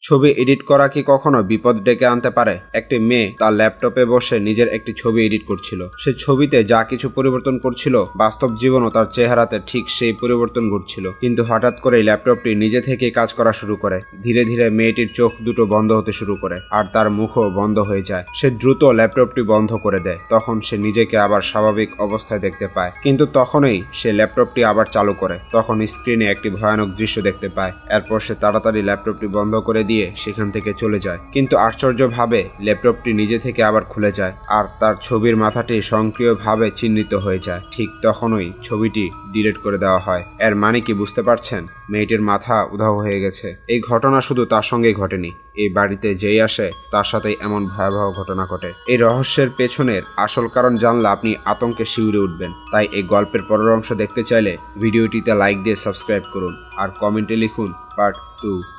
ছবি এডিট করা কি কখনো বিপদ ডেকে আনতে পারে? একটি মেয়ে তার ল্যাপটপে বসে নিজের একটি ছবি এডিট করছিল। সে ছবিতে যা কিছু পরিবর্তন করছিল, বাস্তব জীবনও তার চেহারাতে ঠিক সেই পরিবর্তন ঘটছিল। কিন্তু হঠাৎ করেই ল্যাপটপটি নিজে থেকেই কাজ করা শুরু করে। ধীরে ধীরে মেয়েটির চোখ দুটো বন্ধ হতে শুরু করে আর তার মুখও বন্ধ হয়ে যায়। সে দ্রুত ল্যাপটপটি বন্ধ করে দেয়। তখন সে নিজেকে আবার স্বাভাবিক অবস্থায় দেখতে পায়। কিন্তু তখনই সে ল্যাপটপটি আবার চালু করে। তখন স্ক্রিনে একটি ভয়ানক দৃশ্য দেখতে পায়। এরপর সে তাড়াতাড়ি ল্যাপটপটি বন্ধ করে দিয়ে সেখান থেকে চলে যায়। কিন্তু আশ্চর্যভাবে ল্যাপটপটি নিজে থেকে আবার খুলে যায় আর তার ছবির মাথাটি স্বয়ংক্রিয়ভাবে চিহ্নিত হয়ে যায়। ঠিক তখনই ছবিটি ডিলিট করে দেওয়া হয়। এর মানে কি বুঝতে পারছেন? মেয়েটির মাথা উধাও হয়ে গেছে। এই ঘটনা শুধু তার সঙ্গেই ঘটেনি, এই বাড়িতে যেই আসে তার সাথেই এমন ভয়াবহ ঘটনা ঘটে। এই রহস্যের পেছনের আসল কারণ জানলে আপনি আতঙ্কে শিউরে উঠবেন। তাই এই গল্পের পরের অংশ দেখতে চাইলে ভিডিওটিতে লাইক দিয়ে সাবস্ক্রাইব করুন আর কমেন্টে লিখুন পার্ট 2।